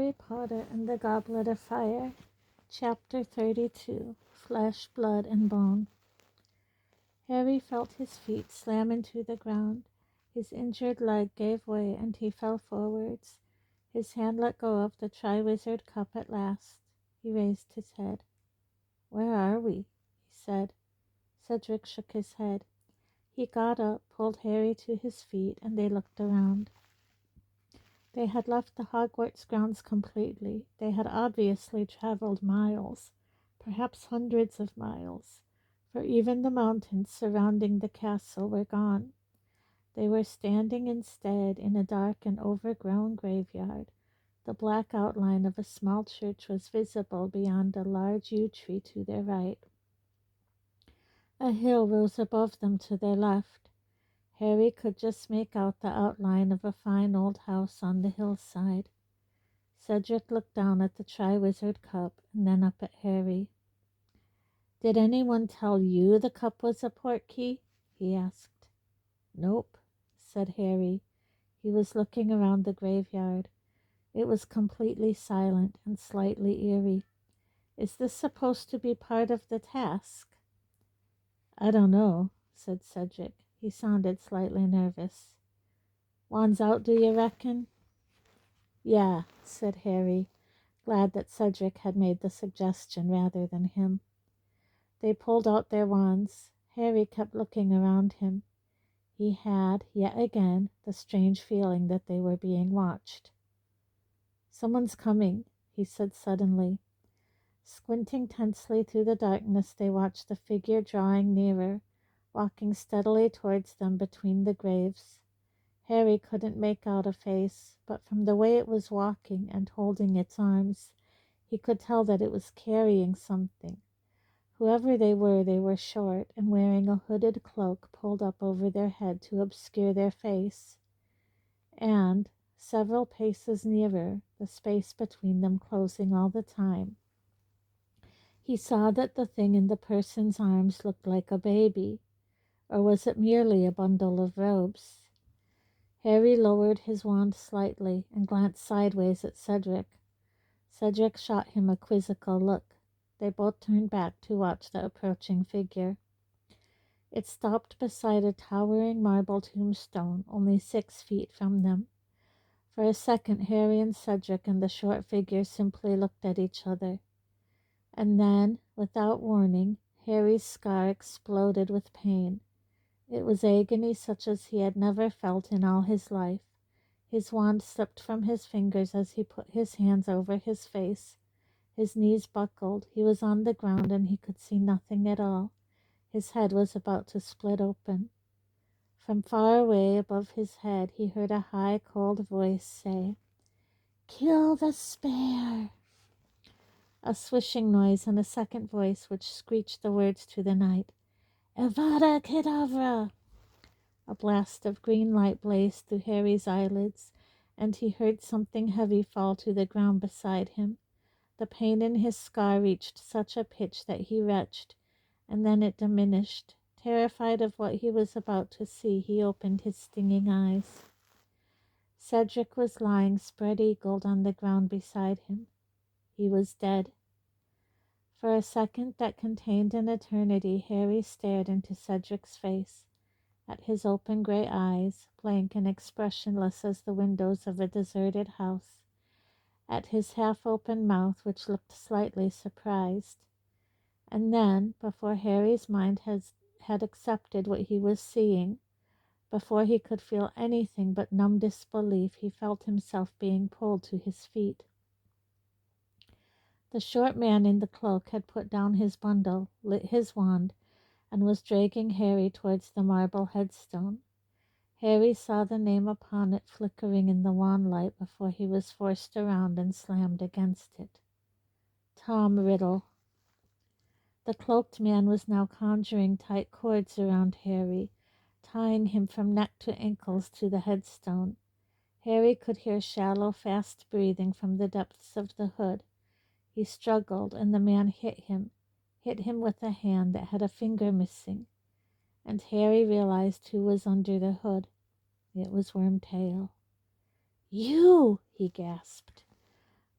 Harry Potter and the Goblet of Fire, Chapter 32, Flesh, Blood, and Bone. Harry felt his feet slam into the ground. His injured leg gave way, and he fell forwards. His hand let go of the Triwizard Cup at last. He raised his head. "Where are we?" he said. Cedric shook his head. He got up, pulled Harry to his feet, and they looked around. They had left the Hogwarts grounds completely. They had obviously traveled miles, perhaps hundreds of miles, for even the mountains surrounding the castle were gone. They were standing instead in a dark and overgrown graveyard. The black outline of a small church was visible beyond a large yew tree to their right. A hill rose above them to their left. Harry could just make out the outline of a fine old house on the hillside. Cedric looked down at the Triwizard Cup and then up at Harry. "Did anyone tell you the cup was a portkey?" he asked. "Nope," said Harry. He was looking around the graveyard. It was completely silent and slightly eerie. "Is this supposed to be part of the task?" "I don't know," said Cedric. He sounded slightly nervous. "Wands out, do you reckon?" "Yeah," said Harry, glad that Cedric had made the suggestion rather than him. They pulled out their wands. Harry kept looking around him. He had, yet again, the strange feeling that they were being watched. "Someone's coming," he said suddenly. Squinting tensely through the darkness, they watched the figure drawing nearer, walking steadily towards them between the graves. Harry couldn't make out a face, but from the way it was walking and holding its arms, he could tell that it was carrying something. Whoever they were short and wearing a hooded cloak pulled up over their head to obscure their face. And, several paces nearer, the space between them closing all the time, he saw that the thing in the person's arms looked like a baby. Or was it merely a bundle of robes? Harry lowered his wand slightly and glanced sideways at Cedric. Cedric shot him a quizzical look. They both turned back to watch the approaching figure. It stopped beside a towering marble tombstone only 6 feet from them. For a second, Harry and Cedric and the short figure simply looked at each other. And then, without warning, Harry's scar exploded with pain. It was agony such as he had never felt in all his life. His wand slipped from his fingers as he put his hands over his face. His knees buckled. He was on the ground and he could see nothing at all. His head was about to split open. From far away above his head, he heard a high, cold voice say, "Kill the spare." A swishing noise and a second voice which screeched the words to the night, "Avada Kedavra." A blast of green light blazed through Harry's eyelids, and he heard something heavy fall to the ground beside him. The pain in his scar reached such a pitch that he retched, and then it diminished. Terrified of what he was about to see, he opened his stinging eyes. Cedric was lying spread-eagled on the ground beside him. He was dead. For a second that contained an eternity, Harry stared into Cedric's face, at his open gray eyes, blank and expressionless as the windows of a deserted house, at his half-open mouth which looked slightly surprised. And then, before Harry's mind had accepted what he was seeing, before he could feel anything but numb disbelief, he felt himself being pulled to his feet. The short man in the cloak had put down his bundle, lit his wand, and was dragging Harry towards the marble headstone. Harry saw the name upon it flickering in the wand light before he was forced around and slammed against it. Tom Riddle. The cloaked man was now conjuring tight cords around Harry, tying him from neck to ankles to the headstone. Harry could hear shallow, fast breathing from the depths of the hood. He struggled, and the man hit him with a hand that had a finger missing, and Harry realized who was under the hood. It was Wormtail. "You!" he gasped.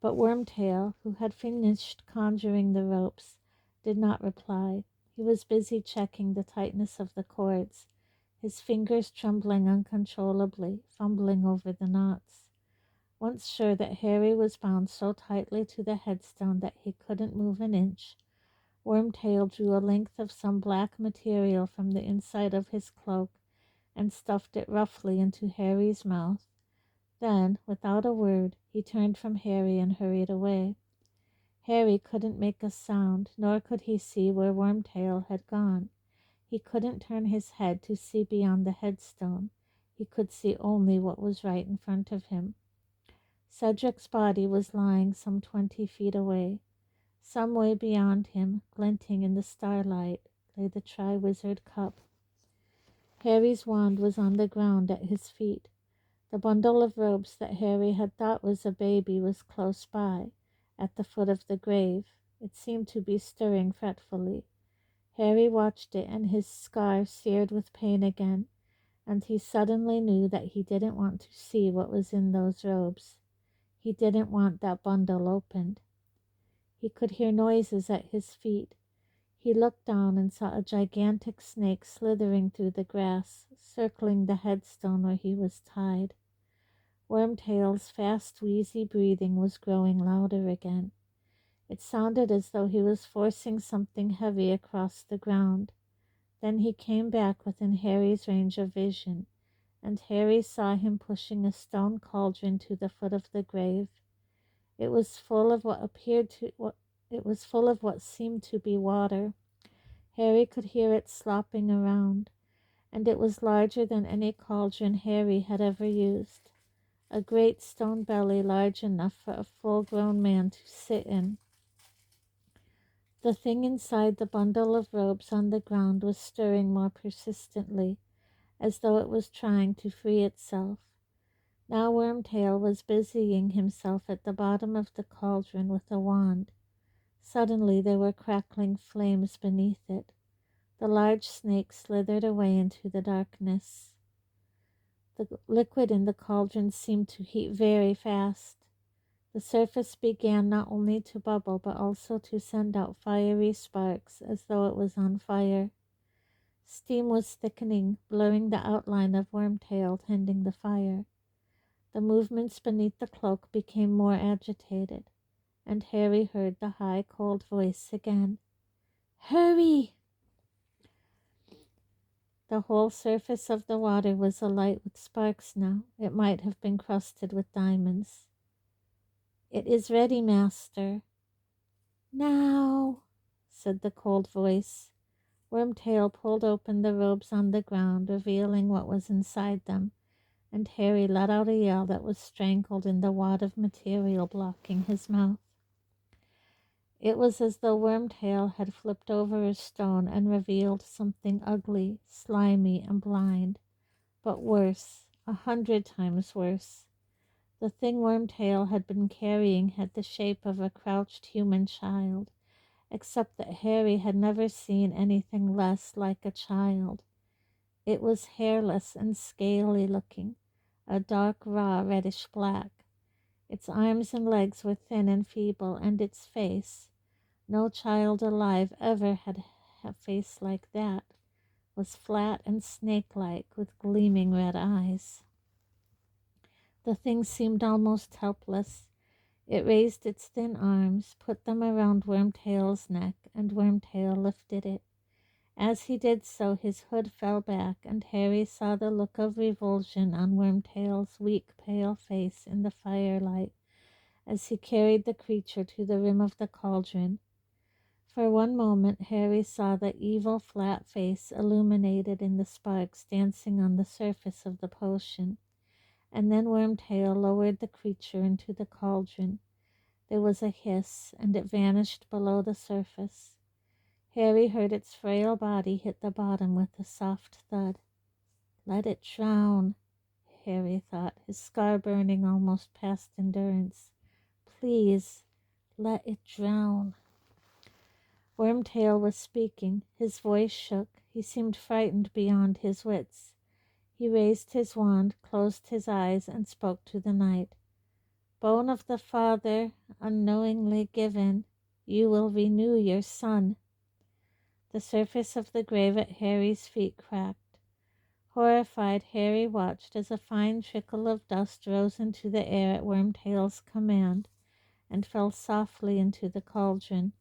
But Wormtail, who had finished conjuring the ropes, did not reply. He was busy checking the tightness of the cords, his fingers trembling uncontrollably, fumbling over the knots. Once sure that Harry was bound so tightly to the headstone that he couldn't move an inch, Wormtail drew a length of some black material from the inside of his cloak and stuffed it roughly into Harry's mouth. Then, without a word, he turned from Harry and hurried away. Harry couldn't make a sound, nor could he see where Wormtail had gone. He couldn't turn his head to see beyond the headstone. He could see only what was right in front of him. Cedric's body was lying some 20 feet away. Some way beyond him, glinting in the starlight, lay the Triwizard Cup. Harry's wand was on the ground at his feet. The bundle of robes that Harry had thought was a baby was close by, at the foot of the grave. It seemed to be stirring fretfully. Harry watched it, and his scar seared with pain again, and he suddenly knew that he didn't want to see what was in those robes. He didn't want that bundle opened. He could hear noises at his feet. He looked down and saw a gigantic snake slithering through the grass, circling the headstone where he was tied. Wormtail's fast, wheezy breathing was growing louder again. It sounded as though he was forcing something heavy across the ground. Then he came back within Harry's range of vision, and Harry saw him pushing a stone cauldron to the foot of the grave. It was full of what seemed to be water. Harry could hear it slopping around, and it was larger than any cauldron Harry had ever used. A great stone belly large enough for a full-grown man to sit in. The thing inside the bundle of robes on the ground was stirring more persistently, as though it was trying to free itself. Now Wormtail was busying himself at the bottom of the cauldron with a wand. Suddenly there were crackling flames beneath it. The large snake slithered away into the darkness. The liquid in the cauldron seemed to heat very fast. The surface began not only to bubble but also to send out fiery sparks as though it was on fire. Steam was thickening, blurring the outline of Wormtail tending the fire. The movements beneath the cloak became more agitated, and Harry heard the high, cold voice again. "Hurry!" The whole surface of the water was alight with sparks now. It might have been crusted with diamonds. "It is ready, master." "Now," said the cold voice. Wormtail pulled open the robes on the ground, revealing what was inside them, and Harry let out a yell that was strangled in the wad of material blocking his mouth. It was as though Wormtail had flipped over a stone and revealed something ugly, slimy, and blind, but worse, 100 times worse. The thing Wormtail had been carrying had the shape of a crouched human child, except that Harry had never seen anything less like a child. It was hairless and scaly looking, a dark raw reddish black. Its arms and legs were thin and feeble, and its face, no child alive ever had a face like that, was flat and snake-like with gleaming red eyes. The thing seemed almost helpless. It raised its thin arms, put them around Wormtail's neck, and Wormtail lifted it. As he did so, his hood fell back, and Harry saw the look of revulsion on Wormtail's weak, pale face in the firelight as he carried the creature to the rim of the cauldron. For one moment, Harry saw the evil, flat face illuminated in the sparks dancing on the surface of the potion, and then Wormtail lowered the creature into the cauldron. There was a hiss, and it vanished below the surface. Harry heard its frail body hit the bottom with a soft thud. "Let it drown," Harry thought, his scar burning almost past endurance. "Please, let it drown." Wormtail was speaking. His voice shook. He seemed frightened beyond his wits. He raised his wand, closed his eyes, and spoke to the night. Bone of the father, unknowingly given, you will renew your son. The surface of the grave at Harry's feet cracked. Horrified, Harry watched as a fine trickle of dust rose into the air at Wormtail's command and fell softly into the cauldron.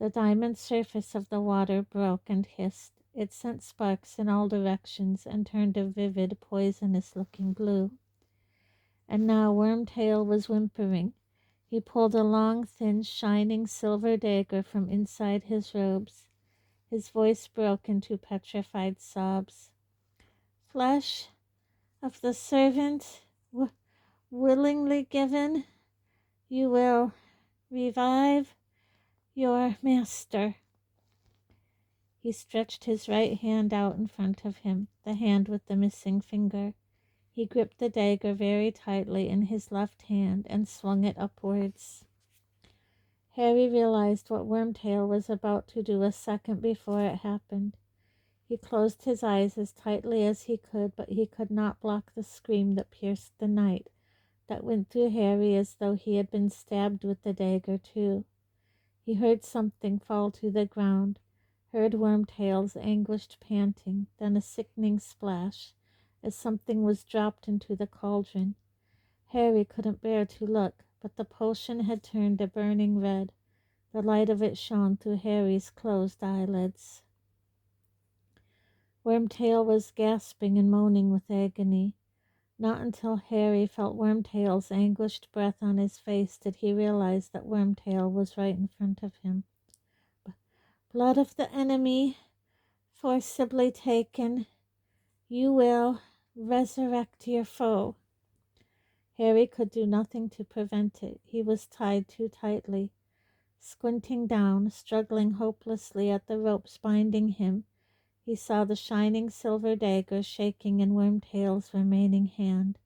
The diamond surface of the water broke and hissed. It sent sparks in all directions and turned a vivid, poisonous-looking blue. And now Wormtail was whimpering. He pulled a long, thin, shining silver dagger from inside his robes. His voice broke into petrified sobs. Flesh of the servant willingly given, you will revive your master. He stretched his right hand out in front of him, the hand with the missing finger. He gripped the dagger very tightly in his left hand and swung it upwards. Harry realized what Wormtail was about to do a second before it happened. He closed his eyes as tightly as he could, but he could not block the scream that pierced the night, that went through Harry as though he had been stabbed with the dagger too. He heard something fall to the ground, heard Wormtail's anguished panting, then a sickening splash, as something was dropped into the cauldron. Harry couldn't bear to look, but the potion had turned a burning red. The light of it shone through Harry's closed eyelids. Wormtail was gasping and moaning with agony. Not until Harry felt Wormtail's anguished breath on his face did he realize that Wormtail was right in front of him. Blood of the enemy, forcibly taken. You will resurrect your foe. Harry could do nothing to prevent it. He was tied too tightly. Squinting down, struggling hopelessly at the ropes binding him, he saw the shining silver dagger shaking in Wormtail's remaining hand.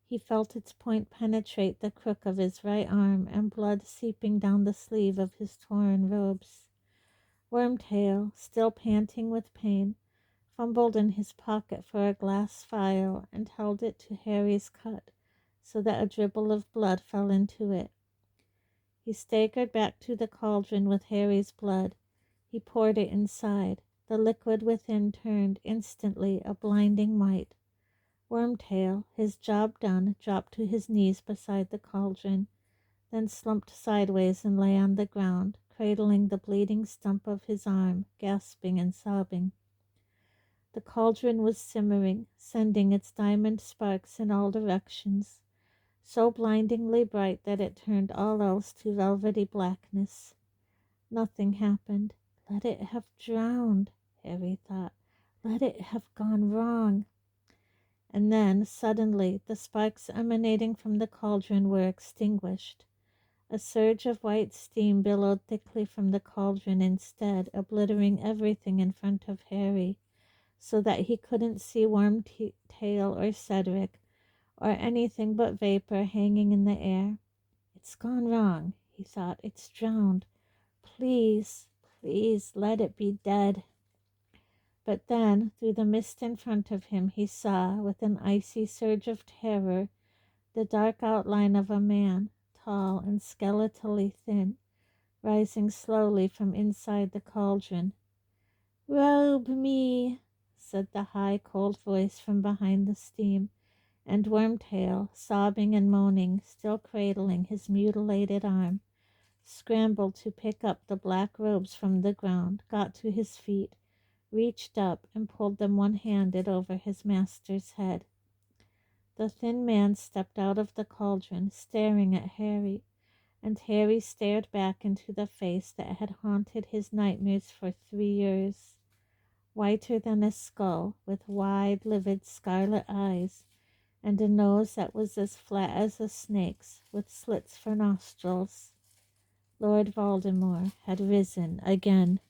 He felt its point penetrate the crook of his right arm and blood seeping down the sleeve of his torn robes. Wormtail, still panting with pain, fumbled in his pocket for a glass phial and held it to Harry's cut so that a dribble of blood fell into it. He staggered back to the cauldron with Harry's blood. He poured it inside. The liquid within turned instantly a blinding white. Wormtail, his job done, dropped to his knees beside the cauldron, then slumped sideways and lay on the ground, cradling the bleeding stump of his arm, gasping and sobbing. The cauldron was simmering, sending its diamond sparks in all directions, so blindingly bright that it turned all else to velvety blackness. Nothing happened. Let it have drowned, Harry thought. Let it have gone wrong. And then, suddenly, the sparks emanating from the cauldron were extinguished. A surge of white steam billowed thickly from the cauldron instead, obliterating everything in front of Harry, so that he couldn't see Wormtail or Cedric, or anything but vapor hanging in the air. It's gone wrong, he thought. It's drowned. Please, please, let it be dead. But then, through the mist in front of him, he saw, with an icy surge of terror, the dark outline of a man, tall and skeletally thin, rising slowly from inside the cauldron. "Robe me," said the high, cold voice from behind the steam, and Wormtail, sobbing and moaning, still cradling his mutilated arm, scrambled to pick up the black robes from the ground, got to his feet, reached up and pulled them one-handed over his master's head. The thin man stepped out of the cauldron, staring at Harry, and Harry stared back into the face that had haunted his nightmares for 3 years, whiter than a skull, with wide, livid scarlet eyes, and a nose that was as flat as a snake's, with slits for nostrils. Lord Voldemort had risen again.